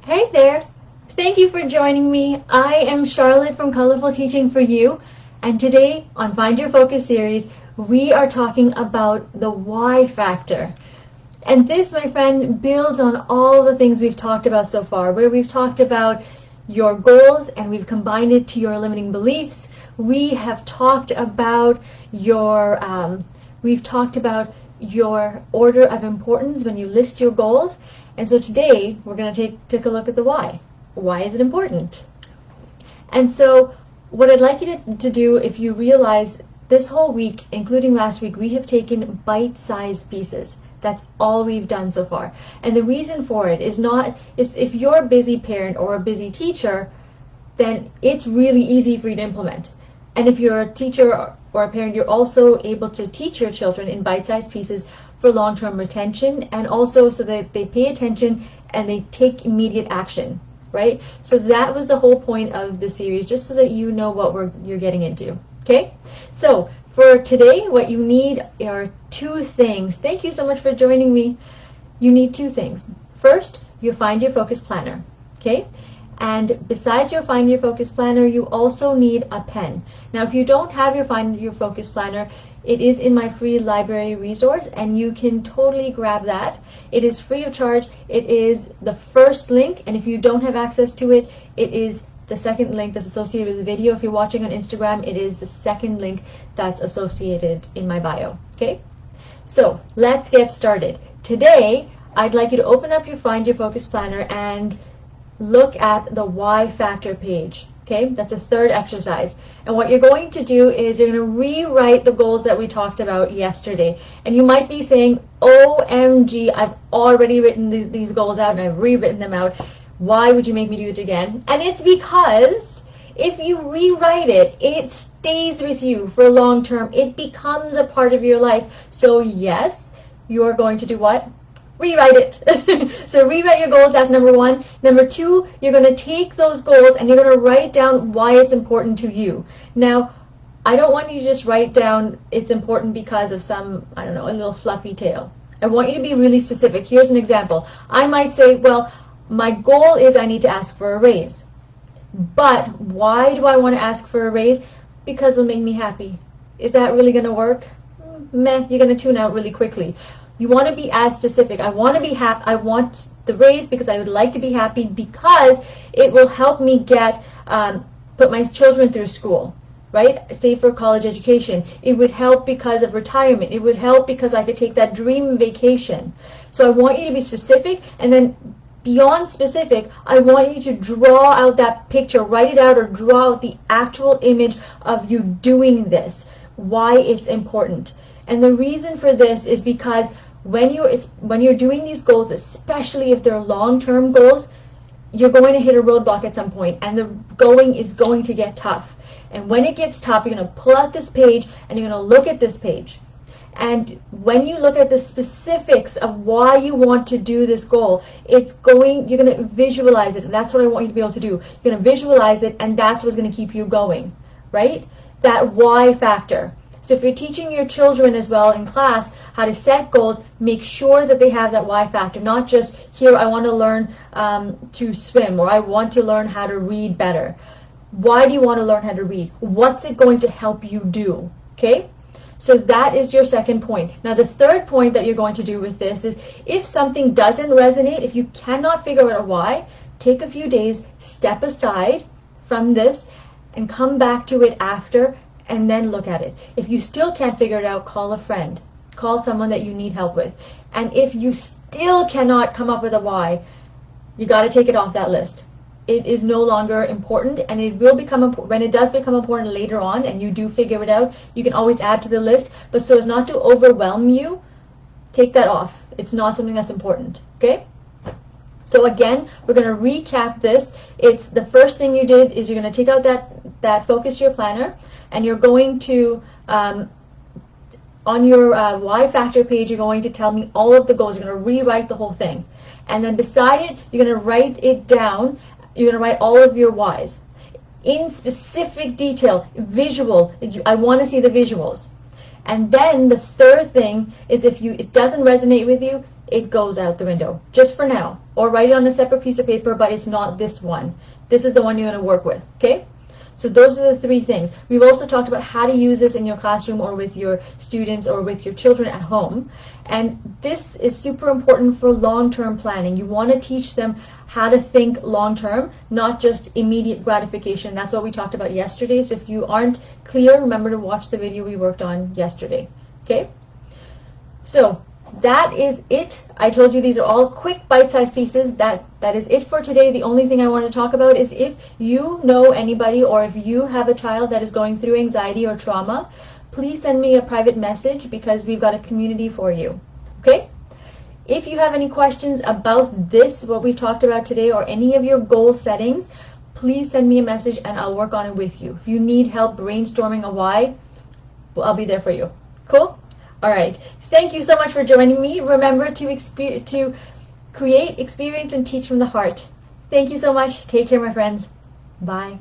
Hey there! Thank you for joining me. I am Charlotte from Colorful Teaching for You, and today on Find Your Focus series, we are talking about the why factor. And this, my friend, builds on all the things we've talked about so far, where we've talked about your goals and we've combined it to your limiting beliefs. We have talked about your order of importance when you list your goals. And so today we're going to take a look at the why. Why is it important? And so what I'd like you to do, if you realize this whole week, including last week, we have taken bite-sized pieces. That's all we've done so far. And the reason for it is if you're a busy parent or a busy teacher, then it's really easy for you to implement. And if you're a teacher or a parent, you're also able to teach your children in bite-sized pieces for long-term retention, and also so that they pay attention and they take immediate action, right? So that was the whole point of the series, just so that you know what you're getting into, okay? So for today, what you need are two things. Thank you so much for joining me. You need two things. First, you find your focus planner, okay? And besides your Find Your Focus Planner, you also need a pen. Now, if you don't have your Find Your Focus Planner, it is in my free library resource, and you can totally grab that. It is free of charge. It is the first link, and if you don't have access to it, it is the second link that's associated with the video. If you're watching on Instagram, it is the second link that's associated in my bio, okay? So let's get started. Today, I'd like you to open up your Find Your Focus Planner and look at the why factor page, okay? That's a third exercise. And what you're going to do is you're going to rewrite the goals that we talked about yesterday. And you might be saying, OMG, I've already written these goals out and I've rewritten them out. Why would you make me do it again? And it's because if you rewrite it, it stays with you for long term. It becomes a part of your life. So yes, you're going to do what? Rewrite it. So rewrite your goals, that's number one. Number two, you're going to take those goals and you're going to write down why it's important to you. Now, I don't want you to just write down it's important because of some, I don't know, a little fluffy tale. I want you to be really specific. Here's an example. I might say, well, my goal is I need to ask for a raise. But why do I want to ask for a raise? Because it'll make me happy. Is that really going to work? Meh, you're going to tune out really quickly. You want to be as specific. I want to be happy. I want the raise because I would like to be happy because it will help me get put my children through school, right? Say for college education. It would help because of retirement. It would help because I could take that dream vacation. So I want you to be specific, and then beyond specific, I want you to draw out that picture, write it out, or draw out the actual image of you doing this, why it's important. And the reason for this is because when you're doing these goals, especially if they're long-term goals, you're going to hit a roadblock at some point, and the going is going to get tough. And when it gets tough, you're going to pull out this page and you're going to look at this page. And when you look at the specifics of why you want to do this goal, you're going to visualize it, and that's what I want you to be able to do. You're going to visualize it, and that's what's going to keep you going, right? That why factor. So if you're teaching your children as well in class how to set goals, make sure that they have that why factor, not just, here, I want to learn to swim, or I want to learn how to read better. Why do you want to learn how to read? What's it going to help you do, okay? So that is your second point. Now, the third point that you're going to do with this is if something doesn't resonate, if you cannot figure out a why, take a few days, step aside from this, and come back to it after, and then look at it. If you still can't figure it out, call a friend. Call someone that you need help with. And if you still cannot come up with a why, you got to take it off that list. It is no longer important, and it will become important. When it does become important later on and you do figure it out, you can always add to the list. But so as not to overwhelm you, take that off. It's not something that's important, okay? So again, we're going to recap this. It's the first thing you did is you're going to take out that Focus Your Planner, and you're going to, on your why factor page, you're going to tell me all of the goals. You're going to rewrite the whole thing. And then beside it, you're going to write it down. You're going to write all of your whys in specific detail, visual. I want to see the visuals. And then the third thing is if it doesn't resonate with you, it goes out the window, just for now. Or write it on a separate piece of paper, but it's not this one. This is the one you're going to work with, okay? So those are the three things. We've also talked about how to use this in your classroom or with your students or with your children at home. And this is super important for long-term planning. You want to teach them how to think long-term, not just immediate gratification. That's what we talked about yesterday. So if you aren't clear, remember to watch the video we worked on yesterday. Okay? So that is it. I told you these are all quick bite-sized pieces. That is it for today. The only thing I want to talk about is if you know anybody or if you have a child that is going through anxiety or trauma, please send me a private message because we've got a community for you. Okay? If you have any questions about this, what we've talked about today, or any of your goal settings, please send me a message and I'll work on it with you. If you need help brainstorming a why, well, I'll be there for you. Cool? All right. Thank you so much for joining me. Remember to create, experience, and teach from the heart. Thank you so much. Take care, my friends. Bye.